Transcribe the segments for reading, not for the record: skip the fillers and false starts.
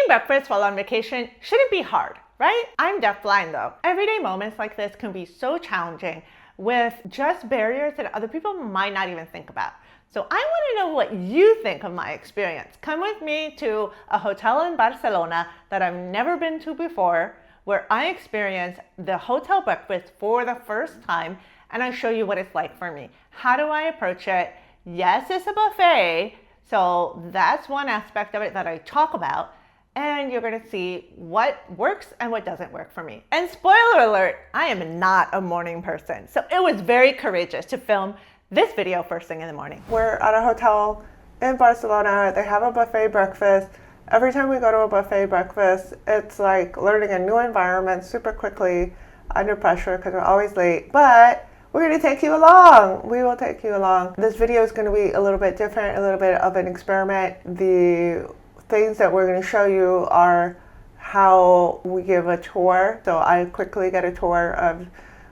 breakfast while on vacation shouldn't be hard, right? I'm deafblind though. Everyday moments like this can be so challenging with just barriers that other people might not even think about. So I want to know what you think of my experience. Come with me to a hotel in Barcelona that I've never been to before, where I experienced the hotel breakfast for the first time, and I'll show you what it's like for me. How do I approach it? Yes, it's a buffet, so that's one aspect of it that I talk about, and you're gonna see what works and what doesn't work for me. And spoiler alert, I am not a morning person, so it was very courageous to film this video first thing in the morning. We're at a hotel in Barcelona. They have a buffet breakfast. Every time we go to a buffet breakfast, it's like learning a new environment super quickly under pressure because we're always late. But we're going to take you along. We will take you along. This video is going to be a little bit different, a little bit of an experiment. The things that we're going to show you are how we give a tour. So I quickly get a tour of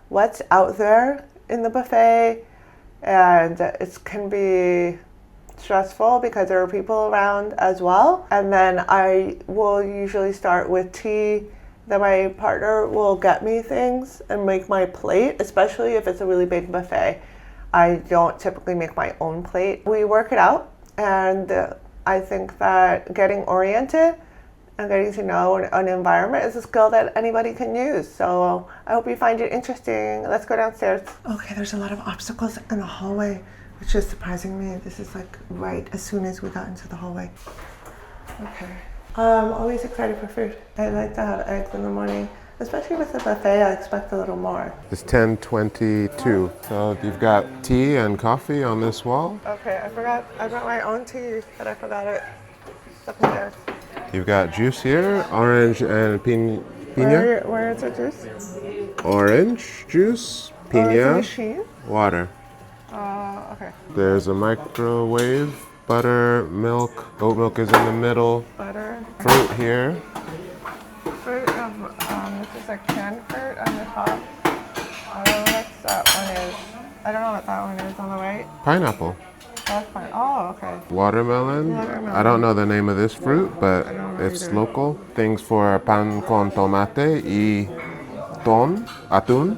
what's out there in the buffet. And it can be stressful because there are people around as well. And then I will usually start with tea. Then my partner will get me things and make my plate, especially if it's a really big buffet. I don't typically make my own plate. We work it out, and I think that getting oriented and getting to know an environment is a skill that anybody can use. So I hope you find it interesting. Let's go downstairs. Okay, there's a lot of obstacles in the hallway, which is surprising me. This is like right as soon as we got into the hallway. Okay. I'm always excited for food. I like to have eggs in the morning. Especially with the buffet, I expect a little more. It's 10:22. So you've got tea and coffee on this wall. Okay, I brought my own tea, but I forgot it upstairs. You've got juice here, orange and piña. Where is the juice? Orange juice, piña, water. Okay. There's a microwave, butter, milk. Oat milk is in the middle. Butter. Fruit here. Fruit of, this is like canned fruit on the top. I don't know what that one is. I don't know what that one is on the right. Pineapple. That's fine. Oh, okay. Watermelon. I don't know the name of this fruit, but it's local. Things for pan con tomate y atún. Atún.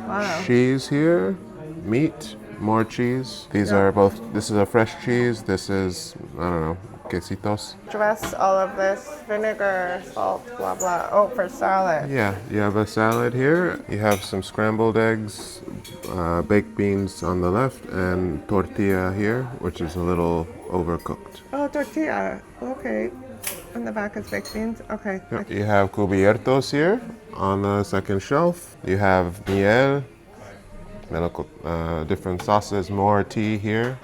Wow. Cheese here, meat, more cheese. These are both, this is a fresh cheese. This is, I don't know, quesitos. Dress all of this, vinegar, salt, blah, blah. Oh, for salad. Yeah, you have a salad here. You have some scrambled eggs, baked beans on the left, and tortilla here, which is a little overcooked. Oh, tortilla. Okay. On the back is baked beans. Okay. Yep. You have cubiertos here on the second shelf. You have miel, different sauces, more tea here.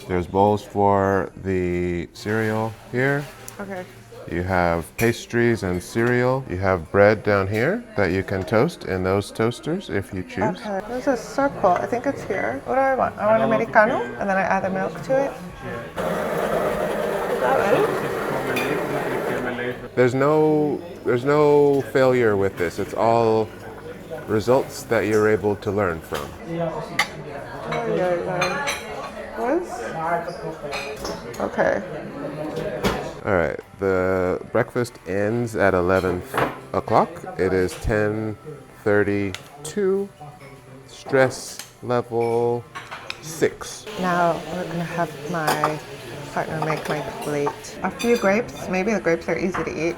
There's bowls for the cereal here. Okay. You have pastries and cereal. You have bread down here that you can toast in those toasters if you choose. Okay. There's a circle. I think it's here. What do I want? I want Americano, and then I add the milk to it. Is that right? There's no failure with this. It's all results that you're able to learn from. Okay. All right, the breakfast ends at 11 o'clock. It is 10:32. Stress level 6. Now we're gonna have my partner make my plate. A few grapes. Maybe the grapes are easy to eat,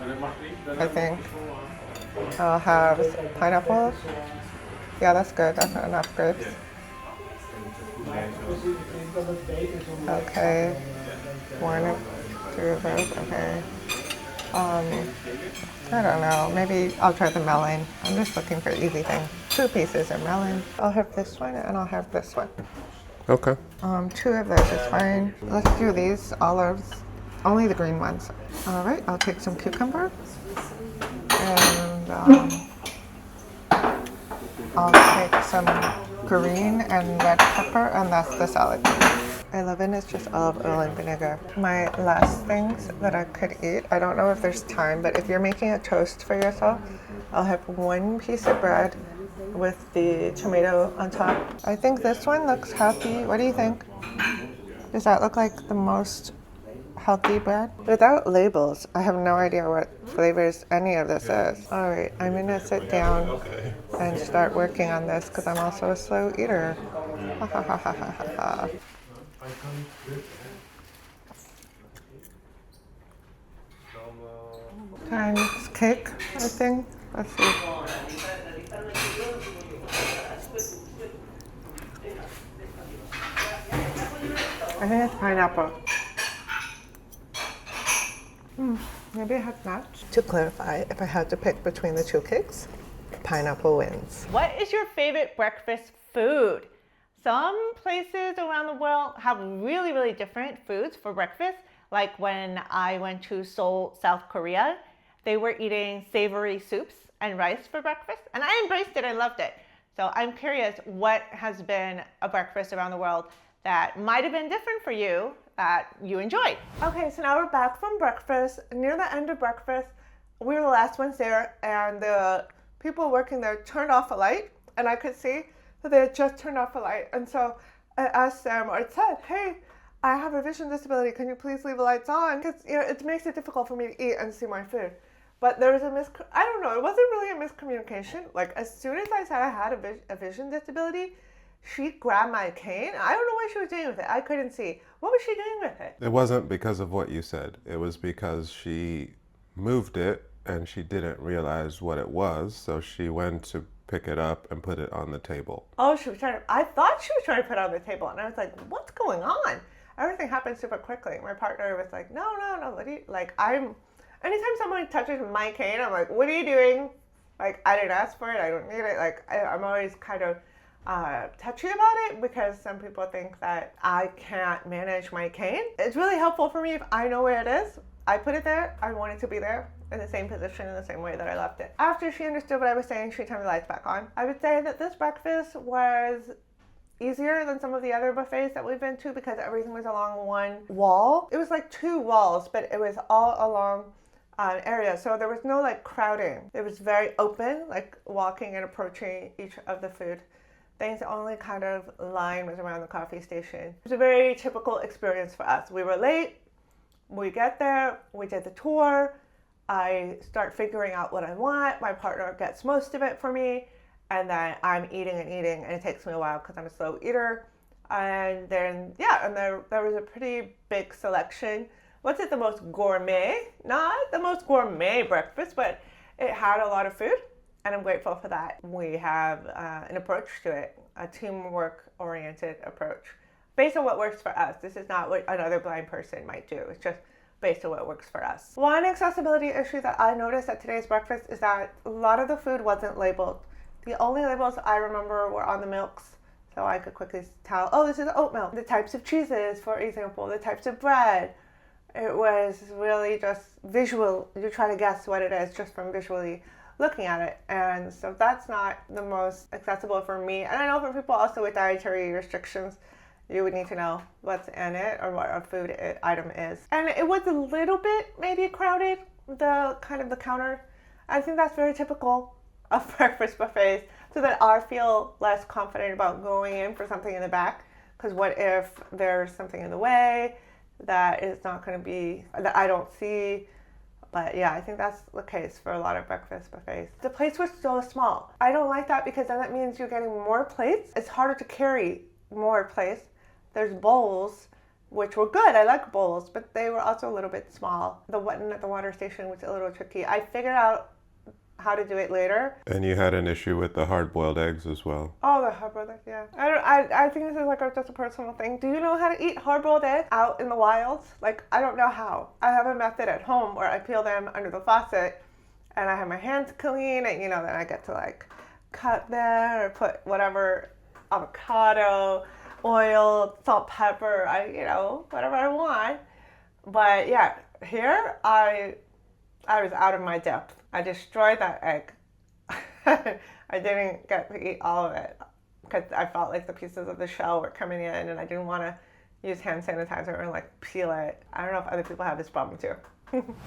I think. I'll have pineapple. Yeah, that's good. That's not enough grapes. Okay. 1 or 2 of those. Okay. I don't know. Maybe I'll try the melon. I'm just looking for easy things. 2 pieces of melon. I'll have this one and I'll have this one. Okay. 2 of those is fine. Let's do these olives. Only the green ones. All right. I'll take some cucumber. And I'll take some green and red pepper, and that's the salad. 11 is just olive oil and vinegar. My last things that I could eat, I don't know if there's time, but if you're making a toast for yourself, I'll have 1 piece of bread with the tomato on top. I think this one looks healthy. What do you think? Does that look like the most healthy bread without labels. I have no idea what flavors any of this is. All right, I'm gonna sit down and start working on this because I'm also a slow eater. Ha ha ha ha ha ha. Times cake, I think. Let's see. I think it's pineapple. Maybe it has nuts. To clarify, if I had to pick between the two cakes, pineapple wins. What is your favorite breakfast food? Some places around the world have really, really different foods for breakfast. Like when I went to Seoul, South Korea, they were eating savory soups and rice for breakfast, and I embraced it. I loved it. So I'm curious what has been a breakfast around the world that might have been different for you that you enjoyed. Okay, so now we're back from breakfast. Near the end of breakfast, we were the last ones there, and the people working there turned off a light, and I could see that they had just turned off a light. And so I asked them, or it said, hey, I have a vision disability. Can you please leave the lights on? Because it makes it difficult for me to eat and see my food. But there was I don't know, it wasn't really a miscommunication. Like, as soon as I said I had a vision disability, she grabbed my cane. I don't know what she was doing with it. I couldn't see. What was she doing with it? It wasn't because of what you said. It was because she moved it and she didn't realize what it was. So she went to pick it up and put it on the table. Oh, I thought she was trying to put it on the table. And I was like, what's going on? Everything happened super quickly. My partner was like, no, what do you, anytime someone touches my cane, I'm like, what are you doing? Like, I didn't ask for it. I don't need it. Like, I'm always kind of touchy about it because some people think that I can't manage my cane. It's really helpful for me if I know where it is. I put it there. I want it to be there in the same position in the same way that I left it. After she understood what I was saying, she turned the lights back on. I would say that this breakfast was easier than some of the other buffets that we've been to because everything was along one wall. It was like two walls, but it was all along an area. So there was no like crowding. It was very open, like walking and approaching each of the food things. The only kind of line was around the coffee station. It was a very typical experience for us. We were late. We get there. We did the tour. I start figuring out what I want. My partner gets most of it for me. And then I'm eating, and it takes me a while because I'm a slow eater. And then, there was a pretty big selection. Was it the most gourmet? Not the most gourmet breakfast, but it had a lot of food. And I'm grateful for that. We have an approach to it, a teamwork-oriented approach, based on what works for us. This is not what another blind person might do. It's just based on what works for us. One accessibility issue that I noticed at today's breakfast is that a lot of the food wasn't labeled. The only labels I remember were on the milks, so I could quickly tell, oh, this is oat milk. The types of cheeses, for example, the types of bread. It was really just visual. You try to guess what it is just from visually looking at it. And so that's not the most accessible for me. And I know for people also with dietary restrictions, you would need to know what's in it or what a food item is. And it was a little bit maybe crowded, the counter. I think that's very typical of breakfast buffets, so that I feel less confident about going in for something in the back. Because what if there's something in the way that is not going to be, that I don't see? But yeah, I think that's the case for a lot of breakfast buffets. The plates were so small. I don't like that because then that means you're getting more plates. It's harder to carry more plates. There's bowls, which were good. I like bowls, but they were also a little bit small. The one at the water station was a little tricky. I figured out how to do it later. And you had an issue with the hard-boiled eggs as well. Oh, the hard-boiled eggs, yeah. I think this is like just a personal thing. Do you know how to eat hard-boiled eggs out in the wild? Like, I don't know how. I have a method at home where I peel them under the faucet and I have my hands clean and, then I get to like cut them or put whatever, avocado, oil, salt, pepper, whatever I want. But yeah, here I was out of my depth. I destroyed that egg. I didn't get to eat all of it because I felt like the pieces of the shell were coming in and I didn't want to use hand sanitizer and like peel it. I don't know if other people have this problem too.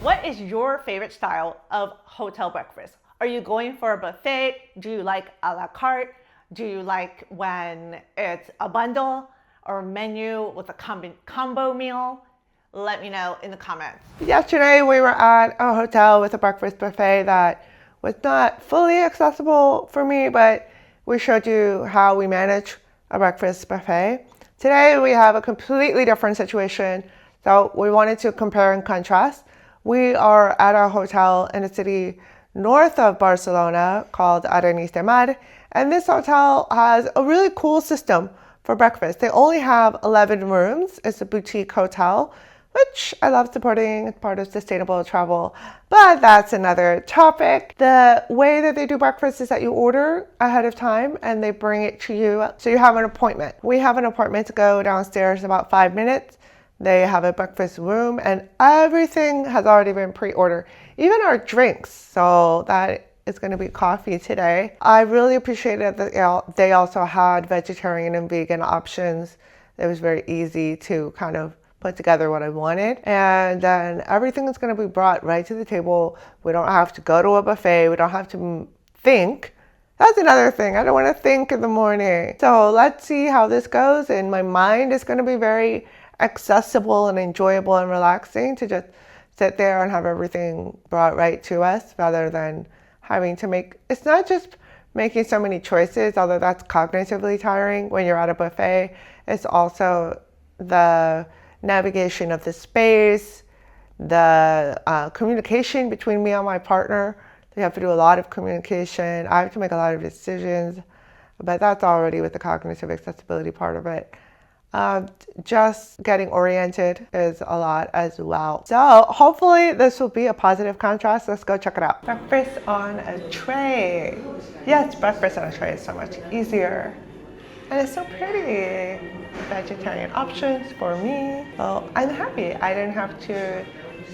What is your favorite style of hotel breakfast? Are you going for a buffet? Do you like a la carte? Do you like when it's a bundle or a menu with a combo meal? Let me know in the comments. Yesterday we were at a hotel with a breakfast buffet that was not fully accessible for me, but we showed you how we manage a breakfast buffet. Today we have a completely different situation, so we wanted to compare and contrast. We are at a hotel in a city north of Barcelona called Arenys de Mar, and this hotel has a really cool system for breakfast. They only have 11 rooms. It's a boutique hotel, which I love supporting. It's part of sustainable travel, but that's another topic. The way that they do breakfast is that you order ahead of time and they bring it to you. So you have an appointment. We have an appointment to go downstairs in about 5 minutes. They have a breakfast room and everything has already been pre-ordered, even our drinks. So that is going to be coffee today. I really appreciated that they also had vegetarian and vegan options. It was very easy to kind of put together what I wanted. And then everything is going to be brought right to the table. We don't have to go to a buffet. We don't have to think. That's another thing. I don't want to think in the morning. So let's see how this goes. And my mind is going to be very accessible and enjoyable and relaxing to just sit there and have everything brought right to us rather than having to it's not just making so many choices, although that's cognitively tiring when you're at a buffet. It's also the navigation of the space, the communication between me and my partner. They have to do a lot of communication. I have to make a lot of decisions, but that's already with the cognitive accessibility part of it. Just getting oriented is a lot as well. So hopefully this will be a positive contrast. Let's go check it out. Breakfast on a tray. Yes, breakfast on a tray is so much easier. And it's so pretty. Vegetarian options for me. Well, I'm happy I didn't have to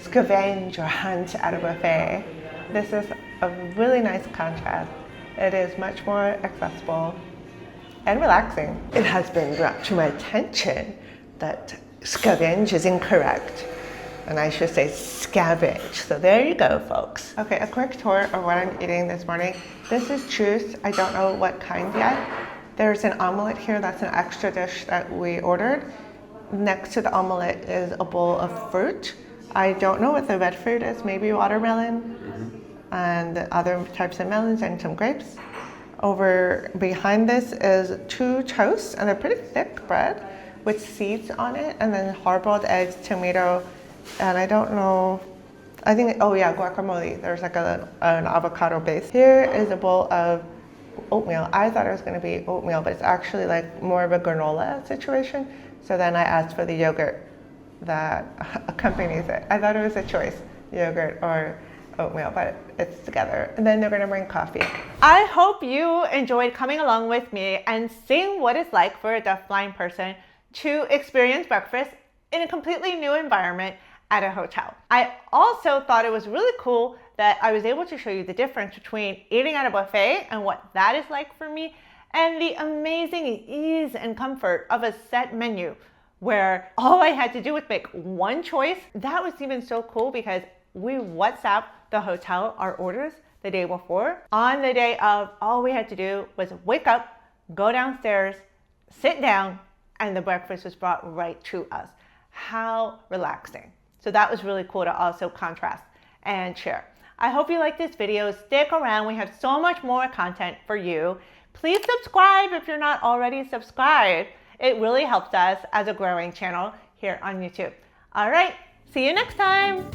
scavenge or hunt at a buffet. This is a really nice contrast. It is much more accessible and relaxing. It has been brought to my attention that scavenge is incorrect. And I should say scavenge. So there you go, folks. Okay, a quick tour of what I'm eating this morning. This is juice. I don't know what kind yet. There's an omelet here. That's an extra dish that we ordered. Next to the omelet is a bowl of fruit. I don't know what the red fruit is. Maybe watermelon and other types of melons and some grapes. Over behind this is 2 toasts, and they're pretty thick bread with seeds on it, and then hard-boiled eggs, tomato, and I don't know, I think, oh yeah, guacamole. There's like an avocado base. Here is a bowl of oatmeal. I thought it was going to be oatmeal, but it's actually like more of a granola situation. So then I asked for the yogurt that accompanies it. I thought it was a choice, yogurt or oatmeal, but it's together. And then they're going to bring coffee. I hope you enjoyed coming along with me and seeing what it's like for a deafblind person to experience breakfast in a completely new environment at a hotel. I also thought it was really cool that I was able to show you the difference between eating at a buffet and what that is like for me, and the amazing ease and comfort of a set menu where all I had to do was make one choice. That was even so cool because we WhatsApp the hotel our orders the day before. On the day of, all we had to do was wake up, go downstairs, sit down, and the breakfast was brought right to us. How relaxing. So that was really cool to also contrast and share. I hope you like this video. Stick around. We have so much more content for you. Please subscribe if you're not already subscribed. It really helps us as a growing channel here on YouTube. All right, see you next time.